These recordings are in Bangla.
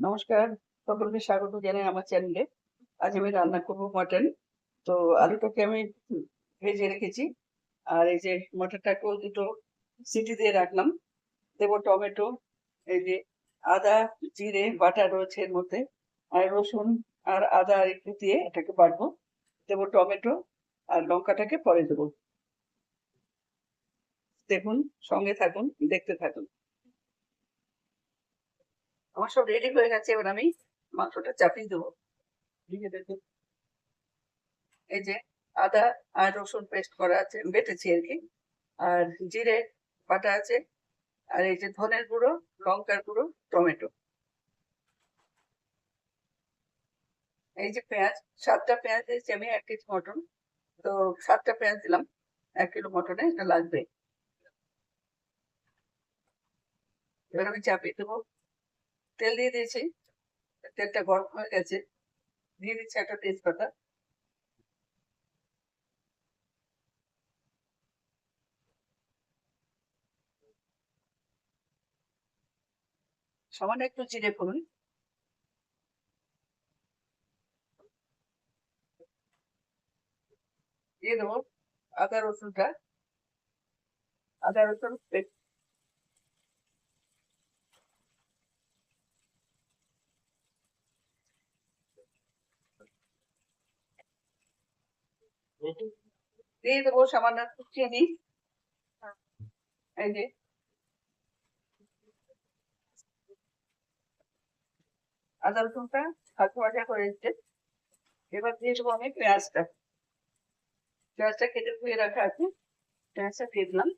নমস্কার, সকলকে স্বাগত জানাই আমার চ্যানেলে। আজ আমি রান্না করব মটন। তো আলুটাকে আমি ভেজে রেখেছি। আর এই যে মটরটাকেও দুটো সিটি দিয়ে রাখলাম। দেবো টমেটো, এই যে আদা, জিরে বাটা রয়েছে এর মধ্যে, আর রসুন আর আদা একটু দিয়ে এটাকে বাটবো। দেবো টমেটো আর লঙ্কাটাকে পরে দেবো। দেখুন, সঙ্গে থাকুন, দেখতে থাকুন। আমার সব রেডি হয়ে গেছে, এবার আমি মাংসটা চাপিয়ে দেবো। ঢেকে দেখুন, এই যে আদা আর রসুন পেস্ট করা আছে, বেটেছি আর কি, আর জিরে বাটা আছে, আর এই যে ধনের গুঁড়ো, লঙ্কার গুঁড়ো, টমেটো, এই যে পেঁয়াজ, 7টা পেঁয়াজ দিয়েছি আমি 1 কেজি মটন। তো 7টা পেঁয়াজ দিলাম 1 কিলো মটনে, এটা লাগবে। এবার আমি চাপিয়ে দেবো। তেল দিয়ে দিয়েছি, তেলটা গরম হয়ে গেছে। দিয়ে দিচ্ছি একটা তেজপাতা, সামান্য একটু জিরে ফোড়ন, দিয়ে দেবো আদা রসুনটা, আদা রসুন পেস্ট, দিয়ে দেবো সামান্য একটু চিনি, এই যে আদা রসুনটা হালকা ভাজা করে দিচ্ছে। এবার দিয়ে দেবো আমি পেঁয়াজটা, পেঁয়াজটা কেটে ধুয়ে রাখা আছে, পেঁয়াজটা দিয়ে দিলাম।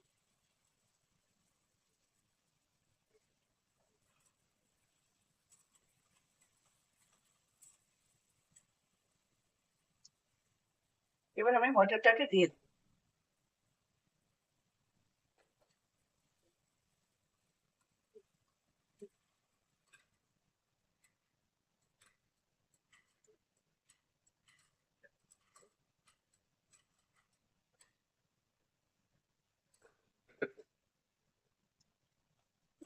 এবার আমি মটরটাকে দিয়ে দেবো।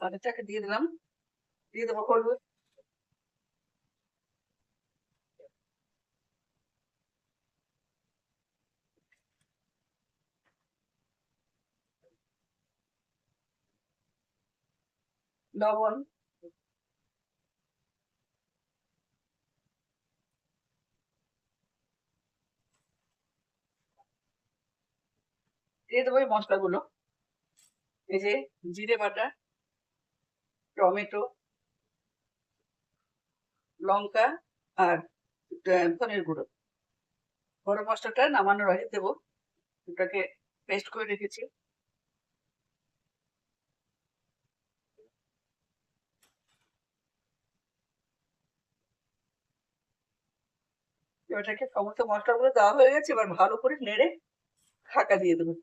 মটরটাকে দিয়ে দিলাম, দিয়ে দেবো হলুদ, লবণ, দিয়ে দেবো এই মশলাগুলো, এই যে জিরে বাটা, টমেটো, লঙ্কা, আর ধনের গুঁড়ো। গরম মশলাটা নামানোর আগে দেবো, ওটাকে পেস্ট করে রেখেছি। এটাকে সমস্ত মশলাগুলো দেওয়া হয়ে গেছে, এবার ভালো করে নেড়ে ঢাকা দিয়ে দেবো।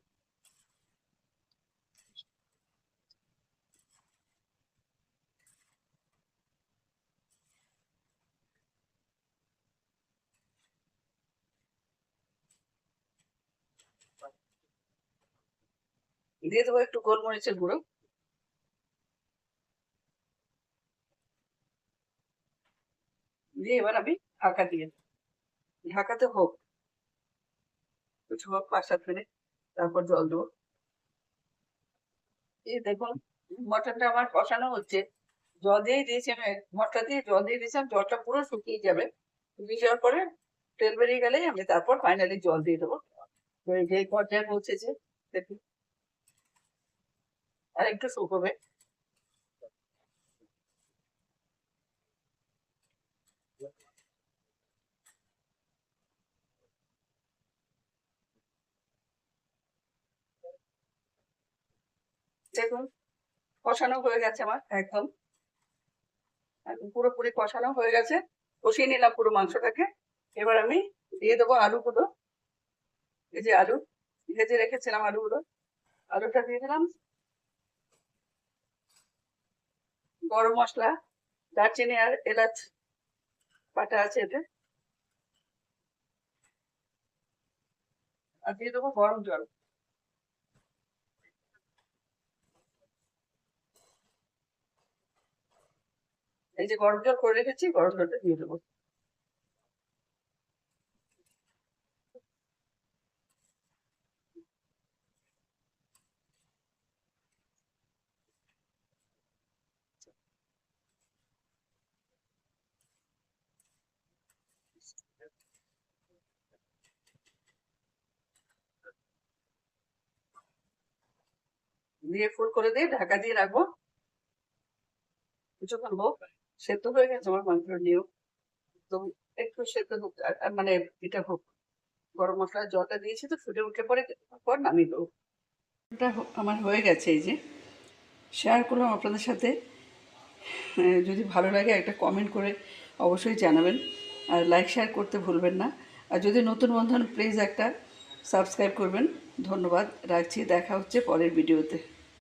দিয়ে দেবো একটু গোলমরিচের গুঁড়ো, দিয়ে এবার আমি ঢাকা দিয়ে দেবো। ঢাকাতে হোক, কিছু হোক 5-7 মিনিট, তারপর জল দেবো। এই দেখুন, মটনটা আমার কষানো হচ্ছে। জল দিয়ে দিয়েছি আমি, মশলা দিয়ে জল দিয়ে দিয়েছিলাম, জলটা পুরো শুকিয়ে যাবে। শুকিয়ে যাওয়ার পরে তেল বেরিয়ে গেলেই আমি তারপর ফাইনালি জল দিয়ে দেবো। তো এই যে এই পর্যায়ে পৌঁছেছে, দেখুন, আর একটু শুকোবে। দেখুন, কষানো হয়ে গেছে আমার একদম, একদম পুরোপুরি কষানো হয়ে গেছে। কষিয়ে নিলাম পুরো মাংসটাকে। এবার আমি দিয়ে দেবো আলুগুলো, এই যে আলু ভেজে রেখেছিলাম আলুগুলো, আলুটা দিয়ে দিলাম। গরম মশলা, দারচিনি আর এলাচ বাটা আছে এতে, আর দিয়ে দেবো গরম জল। এই যে গরম জল করে রেখেছি, গরম জলটা দিয়ে দেবো। দিয়ে ফুল করে দিয়ে ঢাকা দিয়ে রাখবো কিছুক্ষণ হোক। সেদ্ধ হয়ে গেছে আমার মাংস নিয়েও, তো একটু সেদ্ধ হোক মানে এটা হোক। গরম মশলার জলটা দিয়েছি তো ফুটে উঠে পরে পর নামিয়ে দেবো। এটা আমার হয়ে গেছে, এই যে শেয়ার করলাম আপনাদের সাথে। যদি ভালো লাগে একটা কমেন্ট করে অবশ্যই জানাবেন, আর লাইক শেয়ার করতে ভুলবেন না। আর যদি নতুন বন্ধু হন প্লিজ একটা সাবস্ক্রাইব করবেন। ধন্যবাদ, রাখছি, দেখা হচ্ছে পরের ভিডিওতে।